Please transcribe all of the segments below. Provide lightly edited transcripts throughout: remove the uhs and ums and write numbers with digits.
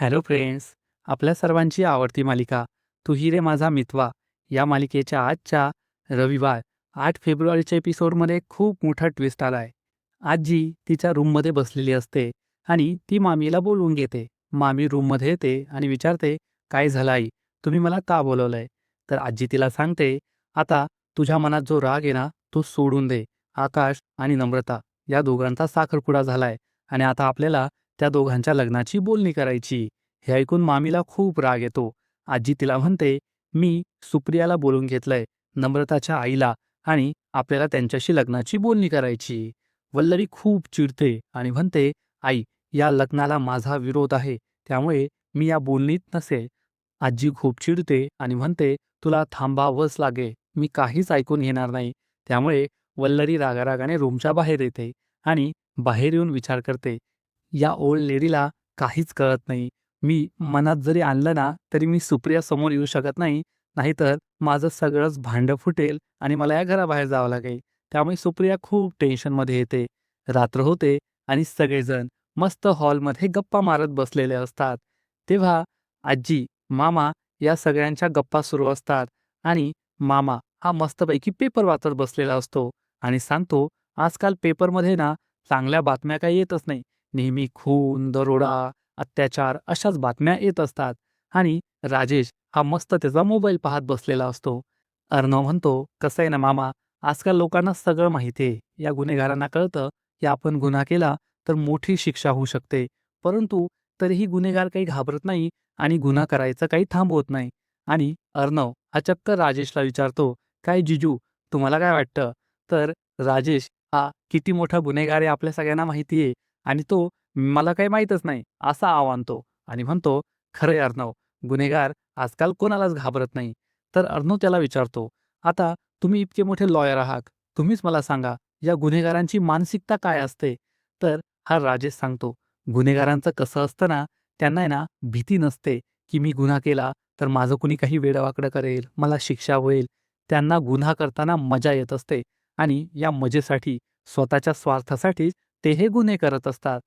Hello friends. आपल्या सर्वांची आवडती मालिका तू ही रे माझा मितवा या मालिकेच्या आजच्या रविवार 8 फेब्रुवारीच्या एपिसोडमध्ये खूप मोठा ट्विस्ट आलाय. आजी तिच्या रूममध्ये बसलेली असते आणि ती मामीला बोलवून घेते. मामी रूममध्ये येते आणि विचारते, काय झालं आई, तुम्ही मला का बोलवलंय? तर आजी तिला सांगते, आता तुझ्या मनात जो राग आहे ना तो सोडून दे. आकाश आणि नम्रता या दोघांचा साखरपुडा झालाय आणि आता आपल्याला त्या दोघांच्या लग्नाची बोलणी करायची. हे ऐकून मामीला खूप राग येतो. आजी तिला म्हणते, मी सुप्रियाला बोलून घेतलंय, नम्रताच्या आईला, आणि आपल्याला त्यांच्याशी लग्नाची बोलणी करायची. वल्लरी खूप चिडते आणि म्हणते, आई, या लग्नाला माझा विरोध आहे, त्यामुळे मी या बोलणीत नसेल. आजी खूप चिडते आणि म्हणते, तुला थांबावंच लागे, मी काहीच ऐकून घेणार नाही. त्यामुळे वल्लरी रागारागाने रूमच्या बाहेर येते आणि बाहेर येऊन विचार करते, या ओल्ड लेडीला काहीच कळत नाही. मी मनात जरी आणलं ना, तरी मी सुप्रिया समोर येऊ शकत नाही. नाहीतर माझं सगळंच भांडं फुटेल आणि मला या घराबाहेर जावं लागेल. त्यामुळे सुप्रिया खूप टेन्शनमध्ये येते. रात्र होते आणि सगळेजण मस्त हॉलमध्ये गप्पा मारत बसलेले असतात. तेव्हा आजी, मामा या सगळ्यांच्या गप्पा सुरू असतात आणि मामा हा मस्तपैकी पेपर वाचत बसलेला असतो आणि सांगतो, आजकाल पेपरमध्ये ना चांगल्या बातम्या काही येतच नाही. नेहमी खून, दरोडा, अत्याचार अशाच बातम्या येत असतात. आणि राजेश हा मस्त त्याचा मोबाईल पाहत बसलेला असतो. अर्णव म्हणतो, कसं आहे ना मामा, आजकाल लोकांना सगळं माहिती आहे. या गुन्हेगारांना कळतं की आपण गुन्हा केला तर मोठी शिक्षा होऊ शकते. परंतु तरीही गुन्हेगार काही घाबरत नाही आणि गुन्हा करायचं काही थांबवत नाही. आणि अर्णव हा चक्क राजेशला विचारतो, काय जिजू, तुम्हाला काय वाटतं? तर राजेश हा किती मोठा गुन्हेगार आहे आपल्या सगळ्यांना माहिती आहे आणि तो मला काही माहीतच नाही असा आव आणतो आणि म्हणतो, खरंय अर्णव, गुन्हेगार आजकाल कोणालाच घाबरत नाही. तर अर्णव त्याला विचारतो, आता तुम्ही इतके मोठे लॉयर आहात, तुम्हीच मला सांगा, या गुन्हेगारांची मानसिकता काय असते? तर हा राजेश सांगतो, गुन्हेगारांचं कसं असतं ना, त्यांना आहे ना भीती नसते की मी गुन्हा केला तर माझं कुणी काही वेडवाकडं करेल, मला शिक्षा होईल. त्यांना गुन्हा करताना मजा येत असते आणि या मजेसाठी, स्वतःच्या स्वार्थासाठी ते हे गुन्हे करत असतात.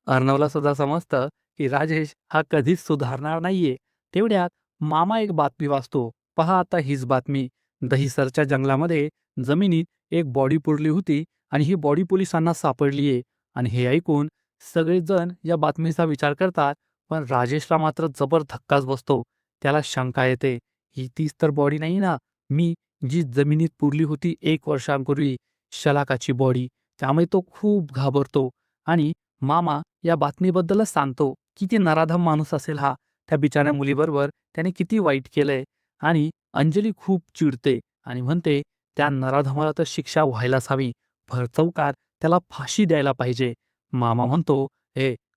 अर्णवला सुद्धा समजतं की राजेश हा कधीच सुधारणार नाहीये. तेवढ्यात मामा एक बातमी वाचतो. पहा आता हीच बातमी. दहिसरच्या जंगलामध्ये जमिनीत एक बॉडी पुरली होती आणि ही बॉडी पोलिसांना सापडलीये. आणि हे ऐकून सगळेजण या बातमीचा विचार करतात, पण राजेशला मात्र जबर धक्काच बसतो. त्याला शंका येते, ही तीच तर बॉडी नाही ना, मी जी जमिनीत पुरली होती 1 वर्षांपूर्वी, शलाकाची बॉडी. त्यामुळे तो खूप घाबरतो आणि मामा या बातमीबद्दलच सांगतो, किती नराधम माणूस असेल हा. त्या बिचाऱ्या मुलीबरोबर त्याने किती वाईट केलंय. आणि अंजली खूप चिडते आणि म्हणते, त्या नराधमाला तर शिक्षा व्हायलाच हवी. भरचौकात त्याला फाशी द्यायला पाहिजे. मामा म्हणतो,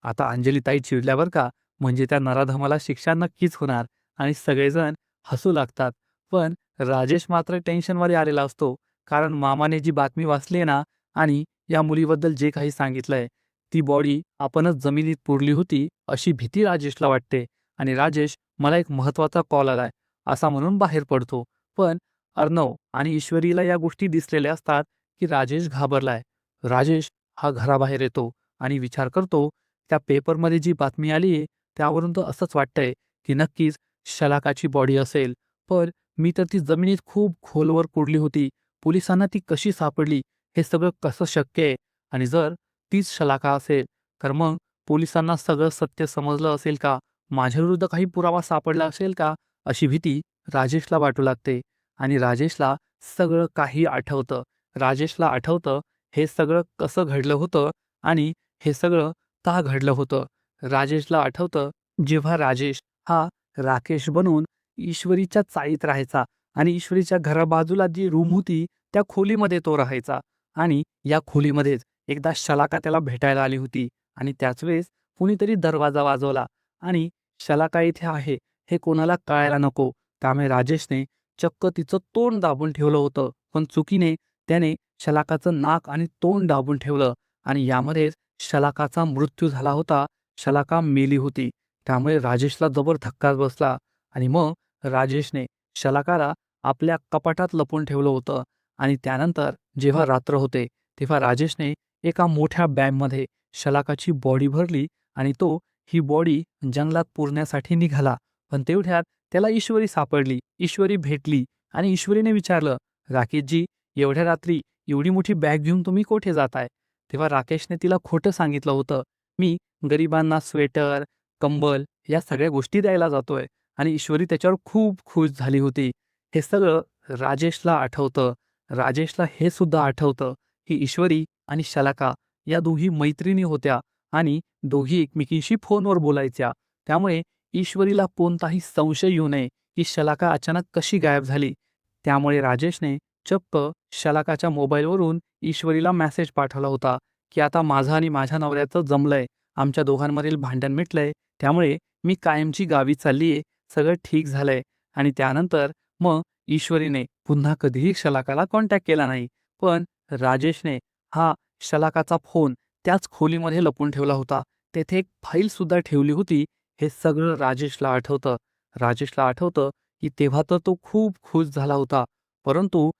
आता अंजली ताई चिडल्या बरं का, म्हणजे त्या नराधमाला शिक्षा नक्कीच होणार. आणि सगळेजण हसू लागतात. पण राजेश मात्र टेन्शनमध्ये आलेला असतो. कारण मामाने जी बातमी वाचली आहे ना आणि या मुलीबद्दल जे काही सांगितलंय, ती बॉडी आपणच जमिनीत पुरली होती अशी भीती राजेशला वाटते. आणि राजेश, मला एक महत्वाचा कॉल आलाय असा म्हणून बाहेर पडतो. पण अर्णव आणि ईश्वरीला या गोष्टी दिसलेल्या असतात की राजेश घाबरलाय. राजेश हा घराबाहेर येतो आणि विचार करतो, त्या पेपरमध्ये जी बातमी आली त्यावरून तर असंच वाटतंय की नक्कीच शलाकाची बॉडी असेल. पण मी तर ती जमिनीत खूप खोलवर पुरली होती, पोलिसांना ती कशी सापडली, हे सगळं कसं शक्य आहे? आणि जर तीच शलाका असेल तर मग पोलिसांना सगळं सत्य समजलं असेल का? माझ्याविरुद्ध काही पुरावा सापडला असेल का? अशी भीती राजेशला वाटू लागते. आणि राजेशला सगळं काही आठवतं. राजेशला आठवतं हे सगळं कसं घडलं होतं आणि हे सगळं का घडलं होतं. राजेशला आठवतं, जेव्हा राजेश हा राकेश बनून ईश्वरीच्या चाळीत राहायचा आणि ईश्वरीच्या घराबाजूला जी रूम होती त्या खोलीमध्ये तो राहायचा. आणि या खोलीमध्येच एकदा शलाका त्याला भेटायला आली होती आणि त्याच वेळेस कुणीतरी दरवाजा वाजवला आणि शलाका इथे आहे हे कोणाला कळायला नको. त्यामुळे राजेशने चक्क तिचं तोंड दाबून ठेवलं होतं. पण चुकीने त्याने शलाकाचं नाक आणि तोंड दाबून ठेवलं आणि यामध्येच शलाकाचा मृत्यू झाला होता. शलाका मेली होती. त्यामुळे राजेशला जबर धक्काच बसला आणि मग राजेशने शलाकाला आपल्या कपाटात लपवून ठेवलं होतं. आणि त्यानंतर जेव्हा रात्र होते तेव्हा राजेशने एका मोठ्या बॅगमध्ये शलाकाची बॉडी भरली आणि तो ही बॉडी जंगलात पुरण्यासाठी निघाला. पण तेवढ्यात त्याला ईश्वरी सापडली. ईश्वरी भेटली आणि ईश्वरीने विचारलं, "राकेशजी, एवढ्या रात्री एवढी मोठी बॅग घेऊन तुम्ही कोठे जाताय?" तेव्हा राकेशने तिला खोटं सांगितलं होतं. "मी गरिबांना स्वेटर, कंबल या सगळ्या गोष्टी द्यायला जातोय." आणि ईश्वरी त्याच्यावर खूप खुश झाली होती. हे सगळं राजेशला आठवतं. राजेशला हे सुद्धा आठवतं की ईश्वरी आणि शलाका या दोघी मैत्रिणी होत्या आणि दोघी एकमेकींशी फोनवर बोलायच्या. त्यामुळे ईश्वरीला कोणताही संशय येऊ नये की शलाका अचानक कशी गायब झाली. त्यामुळे राजेशने चक्क शलाकाच्या मोबाईलवरून ईश्वरीला मेसेज पाठवला होता की आता माझं आणि माझ्या नवऱ्याचं जमलंय. आमच्या दोघांमधील भांडण मिटलंय. त्यामुळे मी कायमची गावी चाललीये. सगळं ठीक झालंय. आणि त्यानंतर मग ईश्वरीने पुन्हा कधीही शलाकाला कॉन्टॅक्ट केला नाही. पण राजेशने हा शलाकाचा फोन त्याच खोलीमध्ये लपवून ठेवला होता. तेथे एक फाईल सुद्धा ठेवली होती. हे सगळं राजेशला आठवतं. राजेशला आठवतं की तेव्हा तर तो खूप खुश झाला होता. परंतु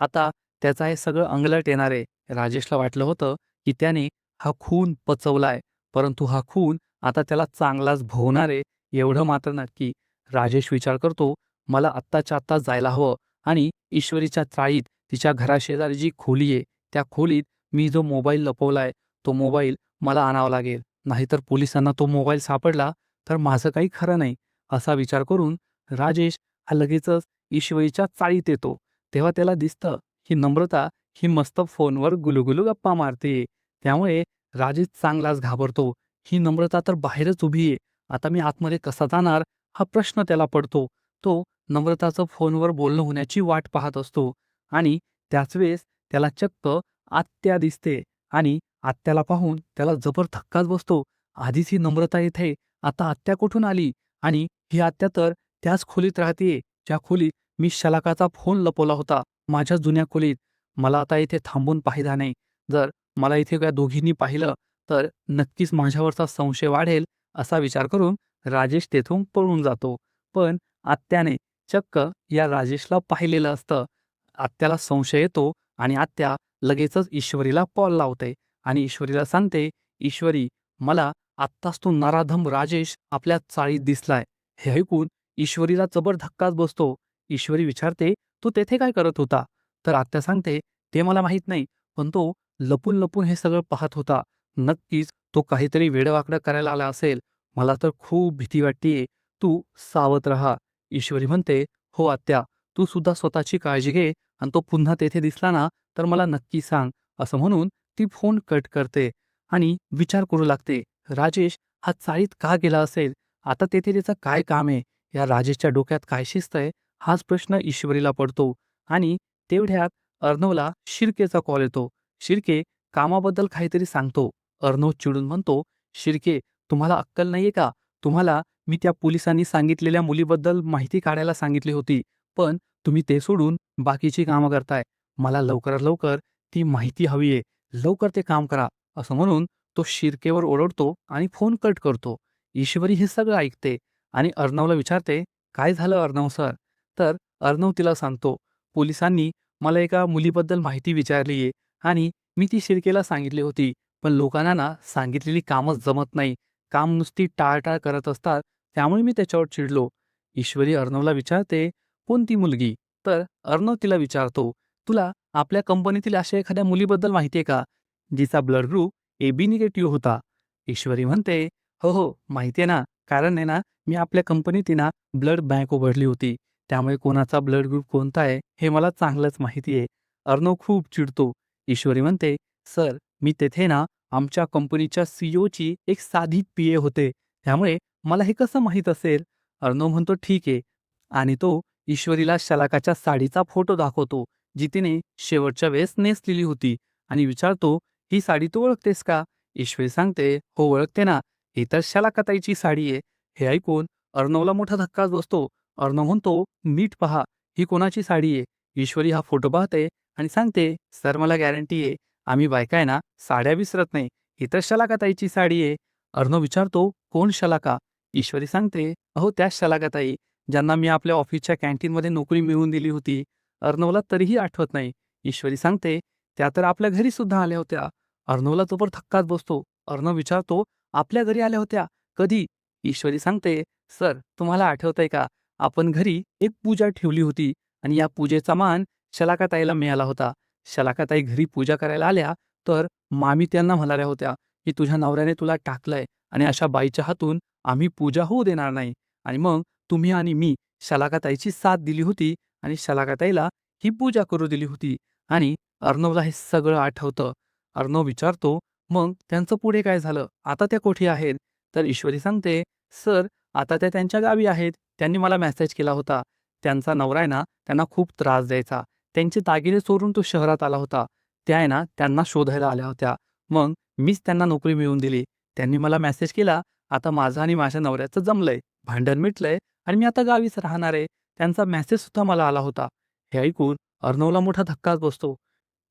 आता त्याचा हे सगळं अंगलट येणार आहे. राजेशला वाटलं होतं की त्याने हा खून पचवलाय. परंतु हा खून आता त्याला चांगलाच भोवणार आहे. एवढं मात्र नक्की. राजेश विचार करतो, मला आत्ताच्या आत्ता जायला हवं आणि ईश्वरीच्या चाळीत तिच्या घराशेजारी जी खोली आहे, त्या खोलीत मी जो मोबाईल लपवलाय, तो मोबाईल मला आणावा लागेल. नाहीतर पोलिसांना तो मोबाईल सापडला तर माझं काही खरं नाही. असा विचार करून राजेश हा लगेचच ईश्वरीच्या चाळीत येतो. तेव्हा त्याला दिसतं की नम्रता ही मस्त फोनवर गुलुगुलू गप्पा मारते. त्यामुळे राजेश चांगलाच घाबरतो. ही नम्रता तर बाहेरच उभी आहे. आता मी आतमध्ये कसा जाणार हा प्रश्न त्याला पडतो. तो नम्रताचं फोनवर बोलणं होण्याची वाट पाहत असतो आणि त्याच वेळेस त्याला चक्क आत्या दिसते आणि आत्याला पाहून त्याला जबर धक्काच बसतो. आधीच ही नम्रता इथे, आता आत्या कुठून आली? आणि ही आत्या तर त्याच खोलीत राहतेय, ज्या खोलीत मी शलाकाचा फोन लपवला होता, माझ्या जुन्या खोलीत. मला आता इथे थांबून पाहिला नाही. जर मला इथे त्या दोघींनी पाहिलं तर नक्कीच माझ्यावरचा संशय वाढेल, असा विचार करून राजेश तेथून पळून जातो. पण आत्याने चक्क या राजेशला पाहिलेलं असतं. आत्याला संशय येतो आणि आत्या लगेचच ईश्वरीला कॉल लावते आणि ईश्वरीला सांगते, "ईश्वरी, मला आत्ताच तो नराधम राजेश आपल्या चाळीत दिसलाय." हे ऐकून ईश्वरीला जबर धक्काच बसतो. ईश्वरी विचारते, "तू तेथे काय करत होता?" तर आत्या सांगते, "ते मला माहीत नाही, पण तो लपून-लपून हे सगळं पाहत होता. नक्कीच तो काहीतरी वेडं-वाकडं करायला आला असेल. मला तर खूप भीती वाटतेय. तू सावध राहा." ईश्वरी म्हणते, "हो आत्या, तू सुद्धा स्वतःची काळजी घे आणि तो पुन्हा तेथे दिसला ना, तर मला नक्की सांग." असं म्हणून ती फोन कट करते आणि विचार करू लागते, राजेश हा चाळीत का गेला असेल? आता तेथे त्याचं काय काम आहे? या राजेशच्या डोक्यात काय शिजतंय? हाच प्रश्न ईश्वरीला पडतो आणि तेवढ्यात अर्णवला शिर्केचा कॉल येतो. शिर्के कामाबद्दल काहीतरी सांगतो. अर्णव चिडून म्हणतो, "शिर्के, तुम्हाला अक्कल नाहीये का? तुम्हाला मी त्या पोलिसांनी सांगितलेल्या मुलीबद्दल माहिती काढायला सांगितली होती. पण तुम्ही ते सोडून बाकीची कामं करताय. मला लवकरात लवकर ती माहिती हवी आहे. लवकर ते काम करा." असं म्हणून तो शिर्केवर ओरडतो आणि फोन कट करतो. ईश्वरी हे सगळं ऐकते आणि अर्णवला विचारते, "काय झालं अर्णव सर?" तर अर्णव तिला सांगतो, "पोलिसांनी मला एका मुलीबद्दल माहिती विचारली आहे आणि मी ती शिर्केला सांगितली होती. पण लोकांना ना सांगितलेली कामच जमत नाही. काम नुसती टाळाटाळ करत असतात. त्यामुळे मी त्याच्यावर चिडलो." ईश्वरी अर्णवला विचारते, "कोणती मुलगी?" तर अर्णव तिला विचारतो, "तुला आपल्या कंपनीतील अशा एखाद्या मुलीबद्दल माहिती आहे का, जिचा ब्लड ग्रुप AB निगेटिव्ह होता?" ईश्वरी म्हणते, "हो, हो, माहिती आहे ना. कारण आहे ना, मी आपल्या कंपनीत आहे ना, ब्लड बँक उघडली होती. त्यामुळे कोणाचा ब्लड ग्रुप कोणता आहे, हे मला चांगलंच माहिती आहे." अर्णव खूप चिडतो. ईश्वरी म्हणते, "सर, मी तेथे ना, आमच्या कंपनीच्या CEOची एक साधी PA होते. त्यामुळे मला हे कसं माहीत असेल?" अर्णव म्हणतो, "ठीक आहे." आणि तो ईश्वरीला शलाकाच्या साडीचा फोटो दाखवतो, जी तिने शेवटच्या वेळेस नेसलेली होती आणि विचारतो, "ही साडी तू ओळखतेस का?" ईश्वरी सांगते, "हो, ओळखते ना. ही तर शलाकाताईची साडी आहे." हे ऐकून अर्णवला मोठा धक्काच बसतो. अर्णव म्हणतो, "नीट पहा, ही कोणाची साडी आहे?" ईश्वरी हा फोटो पाहते आणि सांगते, "सर, मला गॅरंटी आहे, आम्ही बायका आहे ना, साड्या विसरत नाही. ही तर शलाकाताईची साडी आहे." अर्णव विचारतो, "कोण शलाका?" ईश्वरी सांगते, "अहो, त्याच शलाकाताई, ज्यांना मी आपल्या ऑफिसच्या कॅन्टीनमध्ये नोकरी मिळवून दिली होती." अर्णवला तरीही आठवत नाही. ईश्वरी सांगते, "त्या तर आपल्या घरी सुद्धा आल्या होत्या." अर्णवला जबर धक्काच बसतो. अर्णव विचारतो, "आपल्या घरी आल्या होत्या? कधी? ईश्वरी सांगते, "सर, तुम्हाला आठवतंय का? आपण घरी एक पूजा ठेवली होती आणि या पूजेचा मान शलाकाताईला मिळाला होता. शलाकाताई घरी पूजा करायला आल्या, तर मामी त्यांना म्हणाल्या होत्या, की तुझ्या नवऱ्याने तुला टाकलंय आणि अशा बाईच्या हातून आम्ही पूजा होऊ देणार नाही. आणि मग तुम्ही आणि मी शलाकाताईची साथ दिली होती आणि शलाकाताईला ही पूजा करू दिली होती." आणि अर्णवला हे सगळं आठवतं. अर्णव विचारतो, "मग त्यांचं पुढे काय झालं? आता त्या कुठे आहेत?" तर ईश्वरी सांगते, "सर, आता त्या त्यांच्या गावी आहेत. त्यांनी मला मेसेज केला होता. त्यांचा नवरा आहे ना, त्यांना खूप त्रास द्यायचा. त्यांचे दागिने चोरून तो शहरात आला होता. त्या आहे ना, त्यांना शोधायला आल्या होत्या. मग मीच त्यांना नोकरी मिळवून दिली. त्यांनी मला मेसेज केला, आता माझं आणि माझ्या नवऱ्याचं जमलंय, भांडण मिटलंय आणि मी आता गावीच राहणार आहे. त्यांचा मेसेजसुद्धा मला आला होता." हे ऐकून अर्णवला मोठा धक्काच बसतो.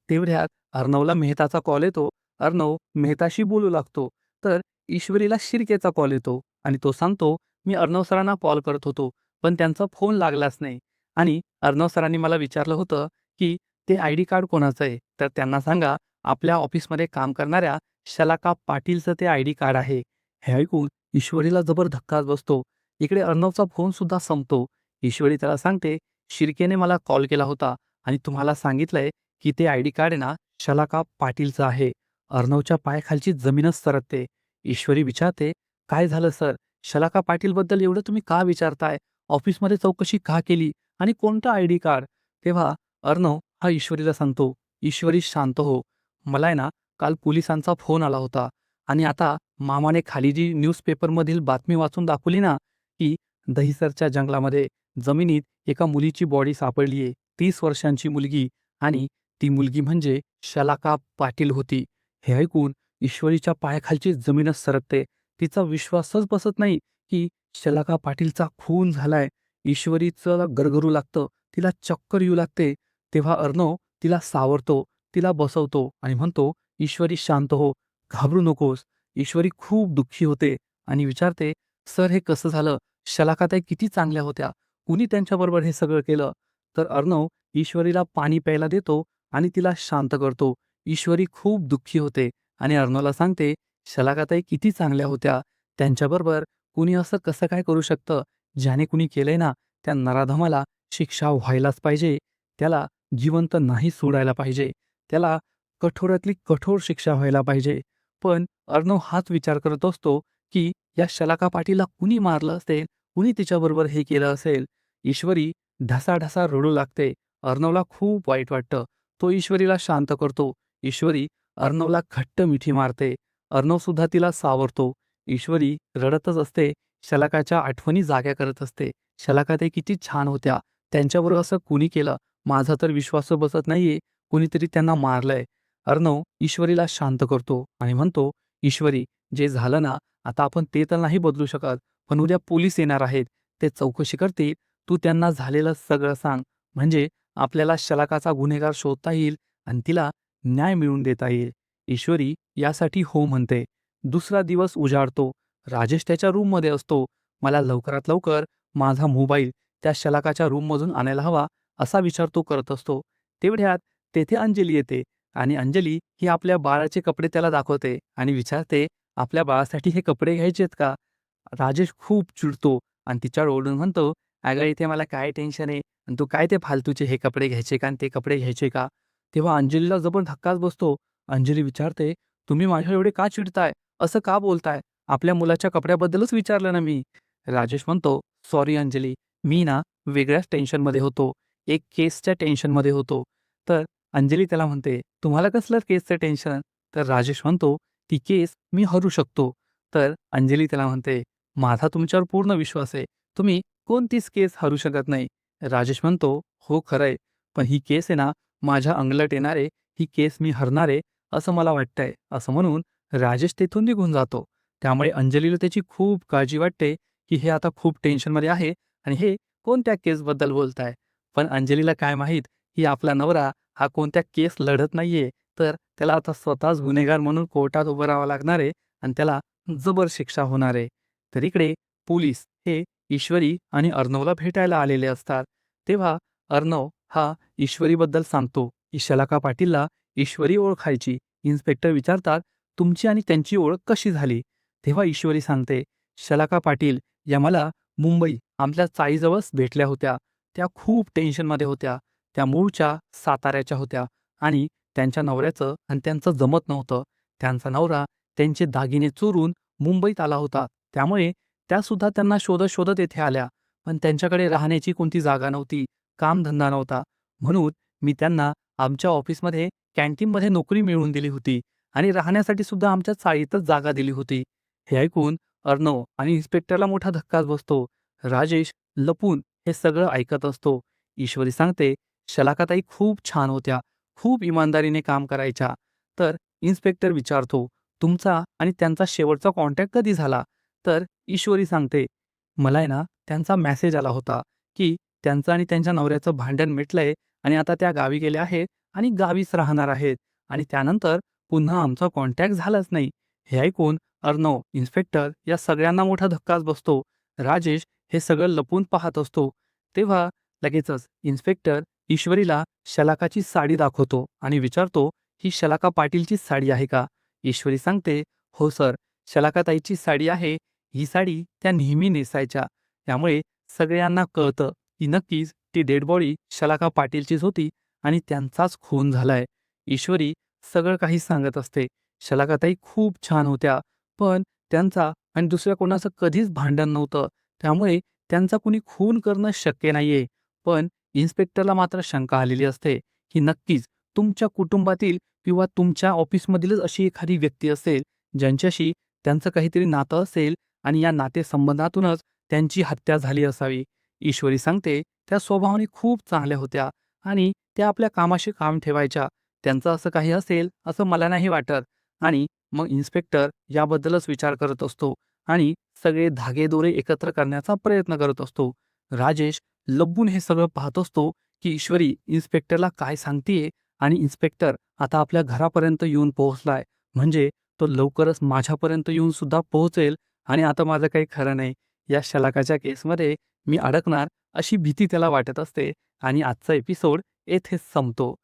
तेवढ्यात अर्णवला मेहताचा कॉल येतो. अर्णव मेहताशी बोलू लागतो. तर ईश्वरीला शिर्केचा कॉल येतो आणि तो सांगतो, "मी अर्णव सरांना कॉल करत होतो, पण त्यांचा फोन लागलाच नाही आणि अर्णव सरांनी मला विचारलं होतं, की ते आयडी कार्ड कोणाचं आहे? तर त्यांना सांगा, आपल्या ऑफिसमध्ये काम करणाऱ्या शलाका पाटीलचं ते आयडी कार्ड आहे." हे ऐकून ईश्वरीला जबर धक्काच बसतो. इकडे अर्णवचा फोनसुद्धा संपतो. ईश्वरी त्याला सांगते, "शिर्केने मला कॉल केला होता आणि तुम्हाला सांगितलंय, की ते आयडी कार्ड आहे ना, शलाका पाटीलचं आहे." अर्णवच्या पायाखालची जमीनच सरकते. ईश्वरी विचारते, "काय झालं सर? शलाका पाटीलबद्दल एवढं तुम्ही का विचारताय? ऑफिसमध्ये चौकशी का केली? आणि कोणतं आयडी कार्ड?" तेव्हा अर्णव हा ईश्वरीला सांगतो, "ईश्वरी शांत हो. मला आहे ना, काल पोलिसांचा फोन आला होता आणि आता मामाने खाली जी न्यूजपेपरमधील बातमी वाचून दाखवली ना, की दहिसरच्या जंगलामध्ये जमिनीत एका मुलीची बॉडी सापडली आहे. 30 वर्षांची मुलगी आणि ती मुलगी म्हणजे शलाका पाटील होती." हे ऐकून ईश्वरीच्या पायाखालची जमीनच सरकते. तिचा विश्वासच बसत नाही, की शलाका पाटीलचा खून झालाय. ईश्वरीचं गरगरू लागतं. तिला चक्कर येऊ लागते. तेव्हा अर्णव तिला सावरतो, तिला बसवतो आणि म्हणतो, "ईश्वरी शांत हो, घाबरू नकोस." ईश्वरी खूप दुःखी होते आणि विचारते, "सर, हे कसं झालं? शलाकाताई किती चांगल्या होत्या. कुणी त्यांच्याबरोबर हे सगळं केलं?" तर अर्णव ईश्वरीला पाणी प्यायला देतो आणि तिला शांत करतो. ईश्वरी खूप दुःखी होते आणि अर्णवला सांगते, "शलाकाताई किती चांगल्या होत्या. त्यांच्याबरोबर कुणी असं कसं काय करू शकतं? ज्याने कुणी केलंय ना, त्या नराधमाला शिक्षा व्हायलाच पाहिजे. त्याला जिवंत नाही सोडायला पाहिजे. त्याला कठोरातली कठोर शिक्षा व्हायला पाहिजे." पण अर्णव हाच विचार करत असतो, की या शलाका पाटीलला कुणी मारलं असेल, कुणी तिच्याबरोबर हे केलं असेल. ईश्वरी ढसाढसा रडू लागते. अर्णवला खूप वाईट वाटतं. तो ईश्वरीला शांत करतो. ईश्वरी अर्णवला घट्ट मिठी मारते. अर्णवसुद्धा तिला सावरतो. ईश्वरी रडतच असते. शलाकाच्या आठवणी जाग्या करत असते. शलाका किती छान होत्या. त्यांच्याबरोबर असं कुणी केलं? माझा तर विश्वास बसत नाहीये. कुणीतरी त्यांना मारलंय. अर्णव ईश्वरीला शांत करतो आणि म्हणतो, "ईश्वरी, जे झालं ना, आता आपण ते तर नाही बदलू शकत. पण उद्या पोलीस येणार आहेत. ते चौकशी करतील. तू त्यांना झालेलं सगळं सांग. म्हणजे आपल्याला शलाकाचा गुन्हेगार शोधता येईल आणि तिला न्याय मिळवून देता येईल." ईश्वरी यासाठी हो म्हणते. दुसरा दिवस उजाडतो. राजेश त्याच्या रूममध्ये असतो. मला लवकरात लवकर माझा मोबाईल त्या शलाकाच्या रूममधून आणायला हवा, असा विचार तो करत असतो. तेवढ्यात तेथे अंजली येते आणि अंजली ही आपल्या बाळाचे कपडे त्याला दाखवते आणि विचारते, "आपल्या बाळासाठी हे कपडे घ्यायचेत का?" राजेश खूप चिडतो आणि तिच्यावर ओरडून म्हणतो, "अगं, इथे मला काय टेन्शन आहे आणि तू काय ते फालतूचे हे कपडे घ्यायचे का आणि ते कपडे घ्यायचे का?" तेव्हा अंजलीला जबर धक्काच बसतो. अंजली विचारते, "तुम्ही माझ्यावर एवढे का चिडताय? असं का बोलताय? आपल्या मुलाच्या कपड्याबद्दलच विचारलं ना मी." राजेश म्हणतो, "सॉरी अंजली, मी ना वेगळ्याच टेन्शनमध्ये होतो. एक केसच्या टेन्शनमध्ये होतो." तर अंजली त्याला म्हणते, "तुम्हाला कसलं केसचं टेन्शन?" तर राजेश म्हणतो, "ती केस मी हरू शकतो." तर अंजली त्याला म्हणते, "माझा तुमच्यावर पूर्ण विश्वास आहे. तुम्ही कोणतीच केस हरू शकत नाही." राजेश म्हणतो, "हो, खरंय. पण ही केस आहे ना, माझ्या अंगलट येणार आहे. ही केस मी हरणार आहे, असं मला वाटतंय." असं म्हणून राजेश तेथून निघून जातो. त्यामुळे अंजलीला त्याची खूप काळजी वाटते, की हे आता खूप टेन्शनमध्ये आहे आणि हे कोणत्या केसबद्दल बोलताय. पण अंजलीला काय माहीत, की आपला नवरा हा कोणत्या केस लढत नाहीये, तर त्याला आता स्वतःच गुन्हेगार म्हणून कोर्टात उभं राहावं लागणार आहे आणि त्याला जबर शिक्षा होणार आहे. तर इकडे पोलीस हे ईश्वरी आणि अर्णवला भेटायला आलेले असतात. तेव्हा अर्णव हा ईश्वरीबद्दल सांगतो, की शलाका पाटीलला ईश्वरी ओळखायची. इन्स्पेक्टर विचारतात, "तुमची आणि त्यांची ओळख कशी झाली?" तेव्हा ईश्वरी सांगते, शलाका पाटील या मला मुंबई आमच्या चाळीजवळच भेटल्या होत्या. त्या खूप टेन्शनमध्ये होत्या. त्या मूळच्या साताऱ्याच्या होत्या आणि त्यांच्या नवऱ्याचं आणि त्यांचं जमत नव्हतं. त्यांचा नवरा त्यांचे दागिने चोरून मुंबईत आला होता. त्यामुळे त्यासुद्धा त्यांना शोधत-शोधत येथे आल्या. पण त्यांच्याकडे राहण्याची कोणती जागा नव्हती, कामधंदा नव्हता. म्हणून मी त्यांना आमच्या ऑफिसमध्ये कॅन्टीनमध्ये नोकरी मिळवून दिली होती आणि राहण्यासाठी सुद्धा आमच्या चाळीतच जागा दिली होती. हे ऐकून अर्णव आणि इन्स्पेक्टरला मोठा धक्काच बसतो. राजेश लपून हे सगळं ऐकत असतो. ईश्वरी सांगते, शलाकाताई खूप छान होत्या. खूप इमानदारीने काम करायच्या. तर इन्स्पेक्टर विचारतो, तुमचा आणि त्यांचा शेवटचा कॉन्टॅक्ट कधी झाला? तर ईश्वरी सांगते, मला आहे ना त्यांचा मेसेज आला होता, की त्यांचं आणि त्यांच्या नवऱ्याचं भांडण मिटलंय आणि आता त्या गावी गेल्या आहेत आणि गावीच राहणार आहेत आणि त्यानंतर पुन्हा आमचा कॉन्टॅक्ट झालाच नाही. हे ऐकून अर्णव, इन्स्पेक्टर या सगळ्यांना मोठा धक्काच बसतो. राजेश हे सगळं लपून पाहत असतो. तेव्हा लगेचच इन्स्पेक्टर ईश्वरीला शलाकाची साडी दाखवतो आणि विचारतो, ही शलाका पाटीलची साडी आहे का? ईश्वरी सांगते, हो सर, शलाकाताईची साडी आहे. ही साडी त्या नेहमी नेसायच्या. त्यामुळे सगळ्यांना कळतं की नक्कीच ती डेड बॉडी शलाका पाटीलचीच होती आणि त्यांचाच खून झालाय. ईश्वरी सगळं काही सांगत असते. शलाकाताई खूप छान होत्या, पण त्यांचा आणि दुसऱ्या कोणाचं कधीच भांडण नव्हतं. त्यामुळे त्यांचा कुणी खून करणं शक्य नाहीये. पण इन्स्पेक्टरला मात्र शंका आलेली असते, की नक्कीच तुमच्या कुटुंबातील किंवा तुमच्या ऑफिसमधीलच अशी एखादी व्यक्ती असेल, ज्यांच्याशी त्यांचं काहीतरी नातं असेल आणि या नातेसंबंधातूनच त्यांची हत्या झाली असावी. ईश्वरी सांगते, त्या स्वभावाने खूप चांगल्या होत्या आणि त्या आपल्या कामाशी काम ठेवायच्या. त्यांचं असं काही असेल असं मला नाही वाटत. आणि मग इन्स्पेक्टर याबद्दलच विचार करत असतो आणि सगळे धागेदोरे एकत्र करण्याचा प्रयत्न करत असतो. राजेश लब्बून हे सगळं पाहत असतो, की ईश्वरी इन्स्पेक्टरला काय सांगतीये आणि इन्स्पेक्टर आता आपल्या घरापर्यंत येऊन पोहोचलाय. म्हणजे तो लवकरच माझ्यापर्यंत येऊन सुद्धा पोहोचेल आणि आता माझं काही खरं नाही. या शलाकाच्या केसमध्ये मी अडकणार अशी भीती त्याला वाटत असते आणि आजचा एपिसोड येथेच संपतो.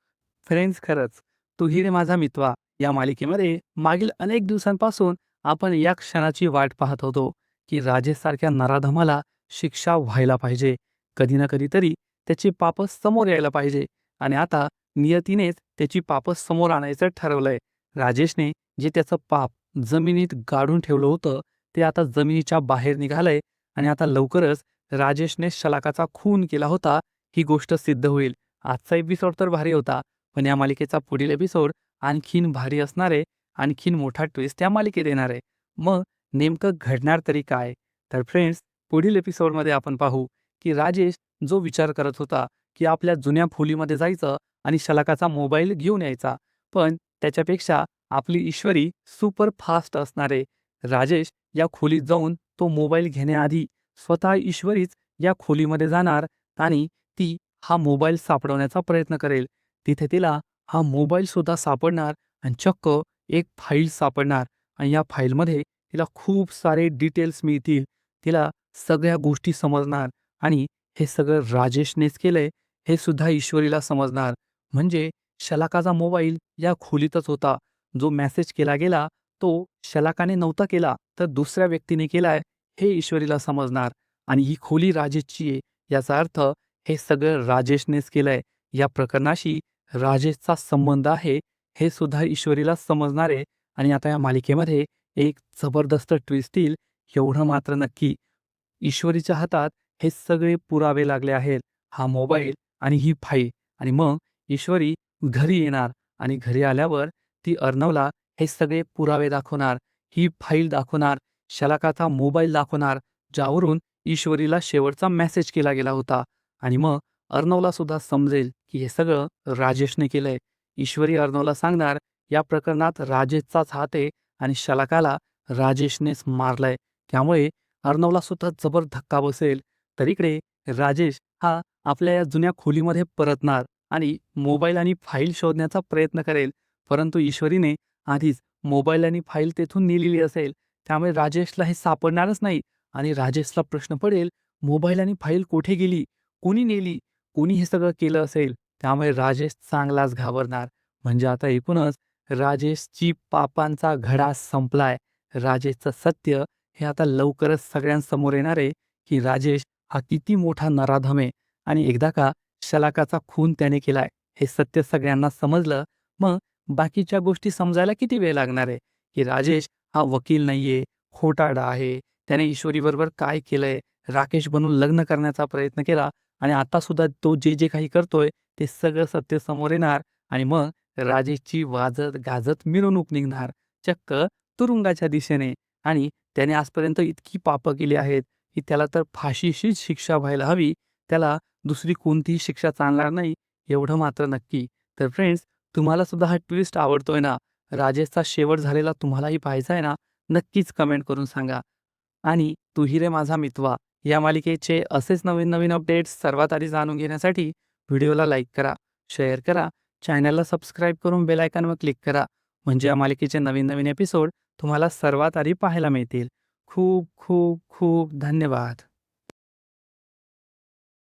फ्रेंड्स, खरंच तू ही रे माझा मितवा या मालिकेमध्ये मागील अनेक दिवसांपासून आपण या क्षणाची वाट पाहत होतो, की राजेशसारख्या नराधमाला शिक्षा व्हायला पाहिजे. कधी ना कधीतरी त्याची पापं समोर यायला पाहिजे आणि आता नियतीनेच त्याची पापं समोर आणायचं ठरवलंय. राजेशने जे त्याचं पाप जमिनीत गाडून ठेवलं होतं, ते आता जमिनीच्या बाहेर निघालंय आणि आता लवकरच राजेशने शलाकाचा खून केला होता, ही गोष्ट सिद्ध होईल. आजचा एपिसोड तर भारी होता, पण या मालिकेचा पुढील एपिसोड आणखीन भारी असणार आहे. आणखीन मोठा ट्विस्ट या मालिकेत येणार आहे. मग नेमकं घडणार तरी काय? तर फ्रेंड्स, पुढील एपिसोडमध्ये आपण पाहू, की राजेश जो विचार करत होता, की आपल्या जुन्या खोलीमध्ये जायचं आणि शलाकाचा मोबाईल घेऊन यायचा. पण त्याच्यापेक्षा आपली ईश्वरी सुपर फास्ट असणार आहे. राजेश या खोलीत जाऊन तो मोबाईल घेण्याआधी स्वतः ईश्वरीच या खोलीमध्ये जाणार आणि ती हा मोबाईल सापडवण्याचा प्रयत्न करेल. तिथे तिला हा मोबाईल सुद्धा सापडणार आणि चक्क एक फाईल सापडणार आणि या फाईलमध्ये तिला खूप सारे डिटेल्स मिळतील. तिला सगळ्या गोष्टी समजणार आणि हे सगळं राजेशनेच केलंय हे सुद्धा ईश्वरीला समजणार. म्हणजे शलाकाचा मोबाईल या खोलीतच होता. जो मेसेज केला गेला तो शलाकाने नव्हता केला, तर दुसऱ्या व्यक्तीने केलाय हे ईश्वरीला समजणार आणि ही खोली राजेशची आहे. याचा अर्थ हे सगळं राजेशनेच केलंय. या प्रकरणाशी राजेशचा संबंध आहे हे सुद्धा ईश्वरीला समजणार आहे आणि आता या मालिकेमध्ये एक जबरदस्त ट्विस्ट येईल एवढं मात्र नक्की. ईश्वरीच्या हातात हे सगळे पुरावे लागले आहेत. हा मोबाईल आणि ही फाईल आणि मग ईश्वरी घरी येणार आणि घरी आल्यावर ती अर्णवला हे सगळे पुरावे दाखवणार. ही फाईल दाखवणार, शलाकाचा मोबाईल दाखवणार, ज्यावरून ईश्वरीला शेवटचा मेसेज केला गेला होता आणि मग अर्णवला सुद्धा समजेल की हे सगळं राजेशने केलंय. ईश्वरी अर्णवला सांगणार, या प्रकरणात राजेशचाच हात आहे आणि शलाकाला राजेशनेच मारलंय. त्यामुळे अर्णवला सुद्धा जबर धक्का बसेल. तर इकडे राजेश हा आपल्या या जुन्या खोलीमध्ये परतणार आणि मोबाईल आणि फाईल शोधण्याचा प्रयत्न करेल. परंतु ईश्वरीने आधीच मोबाईल आणि फाईल तेथून नेलेली असेल. त्यामुळे राजेशला हे सापडणारच नाही आणि राजेशला प्रश्न पडेल, मोबाईल आणि फाईल कुठे गेली? कोणी नेली? कोणी हे सगळं केलं असेल? त्यामुळे राजेश चांगलाच घाबरणार. म्हणजे आता एकूणच राजेशची पापांचा घडा संपलाय. राजेशचं सत्य हे आता लवकरच सगळ्यांसमोर येणार आहे, की राजेश हा किती मोठा नराधम आहे आणि एकदा का शलाकाचा खून त्याने केलाय, हे सत्य सगळ्यांना समजलं, मग बाकीच्या गोष्टी समजायला किती वेळ लागणार आहे, की राजेश हा वकील नाहीये, खोटारडा आहे. त्याने ईश्वरीबरोबर काय केलंय, राकेश बनून लग्न करण्याचा प्रयत्न केला आणि आता सुद्धा तो जे काही करतोय, ते सगळं सत्य समोर येणार आणि मग राजेशची वाजत-गाजत मिरवणूक निघणार, चक्क तुरुंगाच्या दिशेने. आणि त्याने आजपर्यंत इतकी पापं केली आहेत, की त्याला तर फाशीचीच शिक्षा व्हायला हवी. त्याला दुसरी कोणतीही शिक्षा चालणार नाही, एवढं मात्र नक्की. तर फ्रेंड्स, तुम्हाला सुद्धा हा ट्विस्ट आवडतोय ना? राजेशचा शेवट झालेला तुम्हालाही पाहायचा आहे ना? नक्कीच कमेंट करून सांगा. आणि तू ही रे माझा मितवा या मालिकेचे असेच नवीन-नवीन अपडेट्स सर्वात आधी जाणून घेण्यासाठी व्हिडिओला लाईक करा, शेअर करा, चॅनलला सबस्क्राईब करून बेल आयकॉनवर क्लिक करा. म्हणजे या मालिकेचे नवीन-नवीन एपिसोड तुम्हाला सर्वात आधी पाहायला मिळतील. खूप खूप खूप धन्यवाद.